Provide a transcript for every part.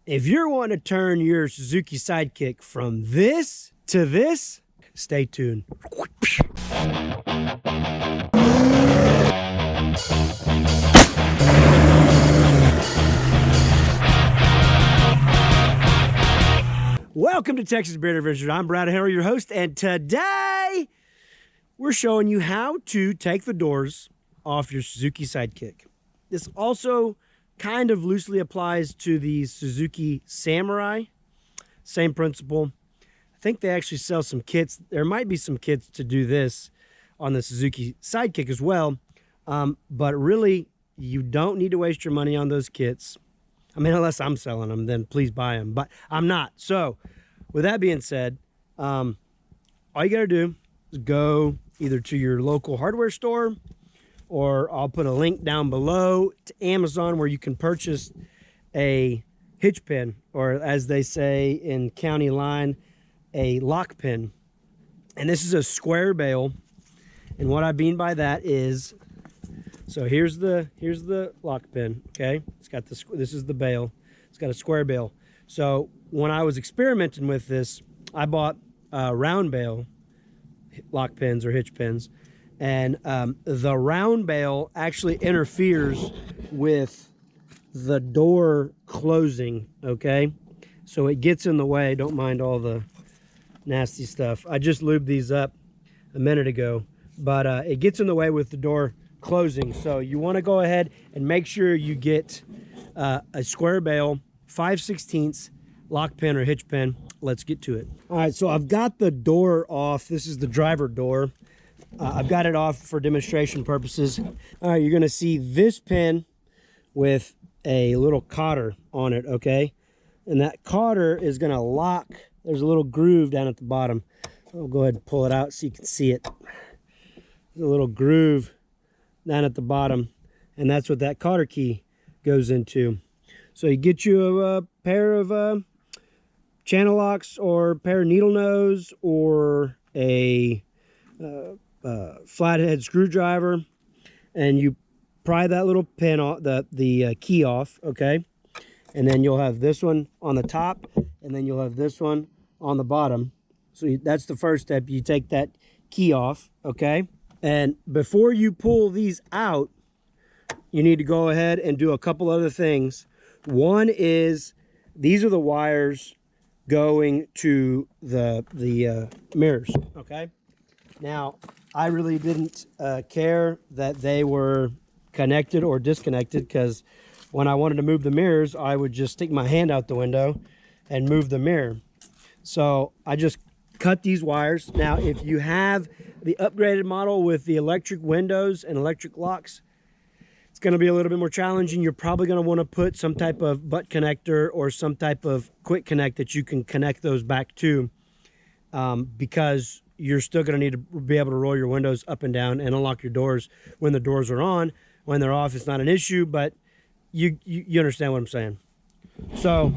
If you're wanting to turn your Suzuki Sidekick from this to this, stay tuned. Welcome to Texas Beard Adventures. I'm Brad Henry, your host, and today we're showing you how to take the doors off your Suzuki Sidekick. This also kind of loosely applies to the Suzuki Samurai. Same principle. I think they actually sell some kits. There might be some kits to do this on the Suzuki Sidekick as well. But really, you don't need to waste your money on those kits. I mean, unless I'm selling them, then please buy them. But I'm not. So, with that being said, all you got to do is go either to your local hardware store, or I'll put a link down below to Amazon where you can purchase a hitch pin, or as they say in county line, a lock pin. And this is a square bail. And what I mean by that is, so here's the lock pin, okay? It's got this is the bail. It's got a square bail. So when I was experimenting with this, I bought round bail lock pins or hitch pins. And the round bail actually interferes with the door closing, okay? So it gets in the way. Don't mind all the nasty stuff. I just lubed these up a minute ago, but it gets in the way with the door closing. So you want to go ahead and make sure you get a square bail, 5/16 lock pin or hitch pin. Let's get to it. All right, so I've got the door off. This is the driver door. I've got it off for demonstration purposes. All right, you're going to see this pin with a little cotter on it, okay? And that cotter is going to lock. There's a little groove down at the bottom. I'll go ahead and pull it out so you can see it. There's a little groove down at the bottom, and that's what that cotter key goes into. So you get you a pair of channel locks or a pair of needle nose or a flathead screwdriver, and you pry that little pin off, the key off, okay? And then you'll have this one on the top, and then you'll have this one on the bottom. So that's the first step. You take that key off, okay? And before you pull these out, you need to go ahead and do a couple other things. One is, these are the wires going to the mirrors, okay? Now, I really didn't care that they were connected or disconnected, because when I wanted to move the mirrors, I would just stick my hand out the window and move the mirror. So I just cut these wires. Now, if you have the upgraded model with the electric windows and electric locks, it's going to be a little bit more challenging. You're probably going to want to put some type of butt connector or some type of quick connect that you can connect those back to, because you're still going to need to be able to roll your windows up and down and unlock your doors when the doors are on. When they're off, it's not an issue, but you understand what I'm saying. So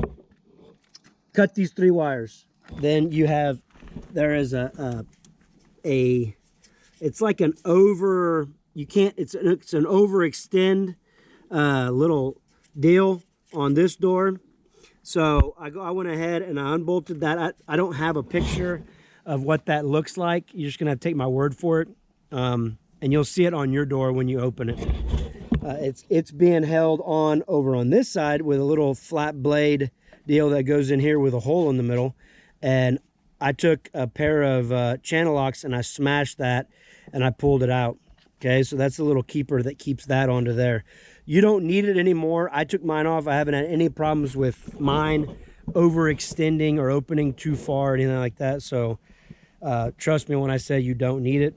cut these 3 wires. Then you have, there is it's like an over, it's an overextend little deal on this door. So I went ahead and I unbolted that. I don't have a picture of what that looks like. You're just gonna have to take my word for it, and you'll see it on your door when you open it. It's being held on over on this side with a little flat blade deal that goes in here with a hole in the middle. And I took a pair of channel locks and I smashed that and I pulled it out. Okay, so that's a little keeper that keeps that onto there. You don't need it anymore. I took mine off. I haven't had any problems with mine overextending or opening too far or anything like that. So trust me when I say you don't need it.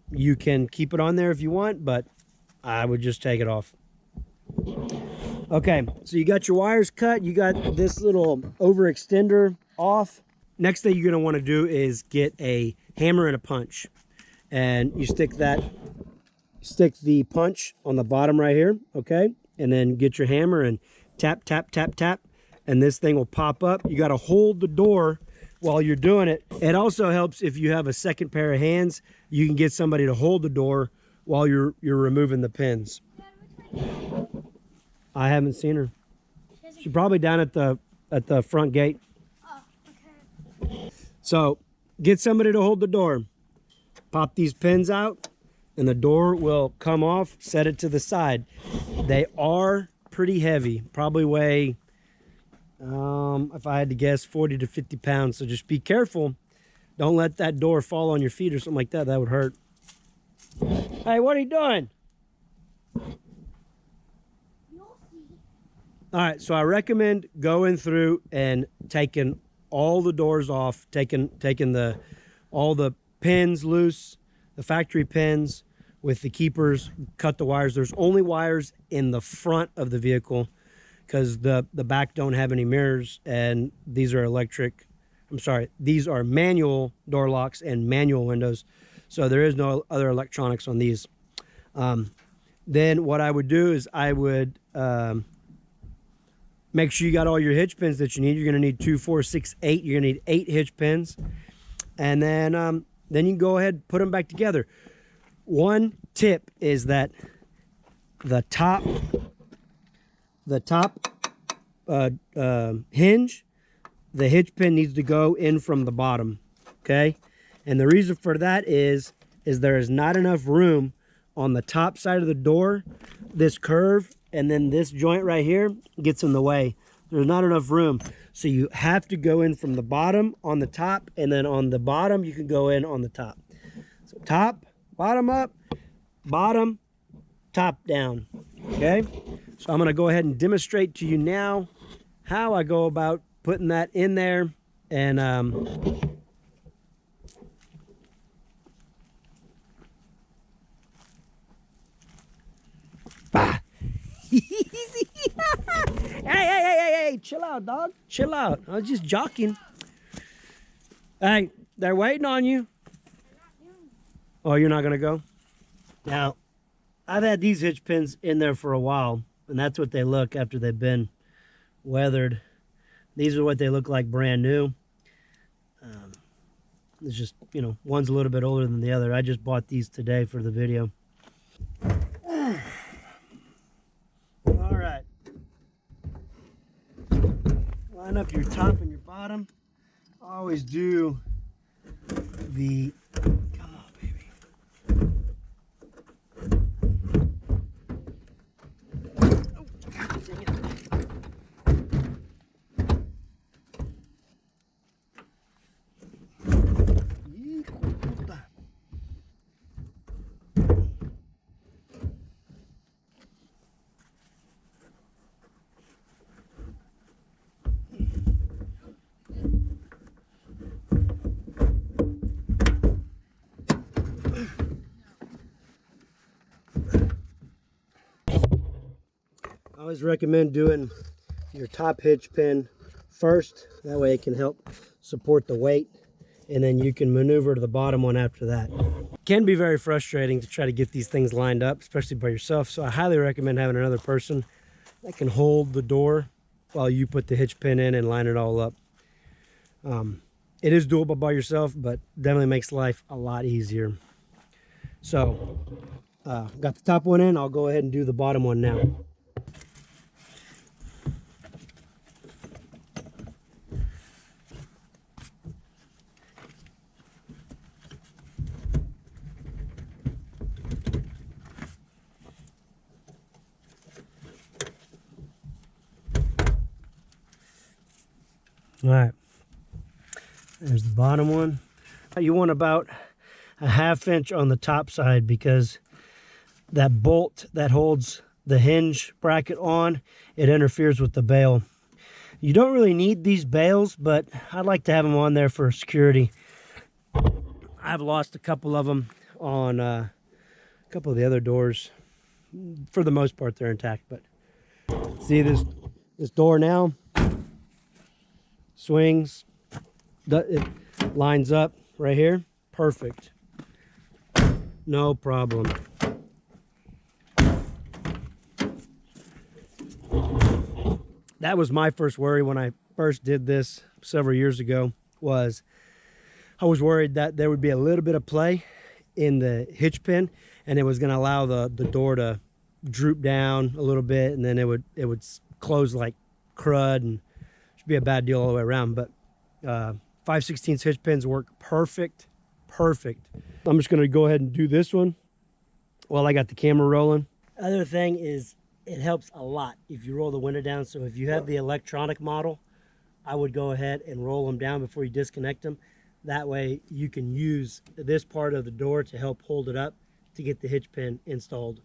You can keep it on there if you want, but I would just take it off. Okay, so you got your wires cut. You got this little overextender off. Next thing you're going to want to do is get a hammer and a punch. And you stick the punch on the bottom right here, okay? And then get your hammer and tap, tap, tap, tap. And this thing will pop up. You got to hold the door while you're doing it. It also helps if you have a second pair of hands. You can get somebody to hold the door while you're removing the pins. I haven't seen her. She has She's probably down at the front gate. Oh, okay. So get somebody to hold the door. Pop these pins out and the door will come off. Set it to the side. They are pretty heavy. Probably weigh, if I had to guess, 40 to 50 pounds. So just be careful. Don't let that door fall on your feet or something like that. That would hurt. Hey, what are you doing? All right, so I recommend going through and taking all the doors off, taking all the pins loose, the factory pins with the keepers, cut the wires. There's only wires in the front of the vehicle because the back don't have any mirrors, and these are these are manual door locks and manual windows. So there is no other electronics on these. Then what I would do is I would make sure you got all your hitch pins that you need. You're going to need 2, 4, 6, 8. You're going to need 8 hitch pins. And then you can go ahead and put them back together. One tip is that the top hinge, the hitch pin needs to go in from the bottom, okay? And the reason for that is there is not enough room on the top side of the door. This curve and then this joint right here gets in the way. There's not enough room. So you have to go in from the bottom on the top, and then on the bottom you can go in on the top. So top, bottom up, bottom, top down, okay? So I'm gonna go ahead and demonstrate to you now how I go about putting that in there. And easy. Hey, chill out, dog. Chill out. I was just joking. Hey, they're waiting on you. Oh, you're not gonna go? Now, I've had these hitch pins in there for a while, and that's what they look after they've been weathered. These are what they look like brand new. It's just, you know, one's a little bit older than the other. I just bought these today for the video. All right. Line up your top and your bottom. I always do the, come on, baby. Oh, God dang it. I always recommend doing your top hitch pin first. That way it can help support the weight, and then you can maneuver to the bottom one after that. It can be very frustrating to try to get these things lined up, especially by yourself. So I highly recommend having another person that can hold the door while you put the hitch pin in and line it all up. It is doable by yourself, but definitely makes life a lot easier. So got the top one in. I'll go ahead and do the bottom one now. All right, there's the bottom one. You want about a 1/2 inch on the top side because that bolt that holds the hinge bracket on, it interferes with the bail. You don't really need these bails, but I'd like to have them on there for security. I've lost a couple of them on a couple of the other doors. For the most part, they're intact, but see this door now? Swings, it lines up right here, perfect, no problem. That was my first worry when I first did this several years ago, was I was worried that there would be a little bit of play in the hitch pin and it was going to allow the door to droop down a little bit, and then it would close like crud, and should be a bad deal all the way around. But 5/16 hitch pins work perfect. I'm just going to go ahead and do this one while I got the camera rolling. Other thing is, it helps a lot if you roll the window down. So if you have the electronic model, I would go ahead and roll them down before you disconnect them. That way you can use this part of the door to help hold it up to get the hitch pin installed.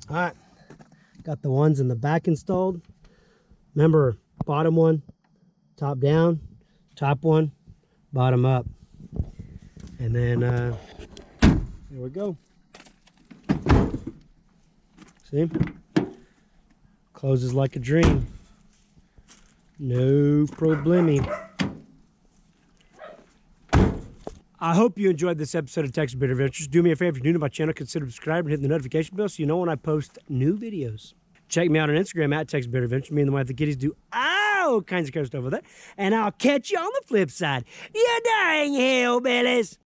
All right, got the ones in the back installed. Remember, bottom one, top down, top one, bottom up. And then, there we go. See? Closes like a dream. No problemi. I hope you enjoyed this episode of Texas Beard Adventures. Do me a favor, if you're new to my channel, consider subscribing and hitting the notification bell so you know when I post new videos. Check me out on Instagram at Texas Beard Adventures. Me and the wife, the kitties, do all kinds of cool stuff with it. And I'll catch you on the flip side. You dang hillbillies!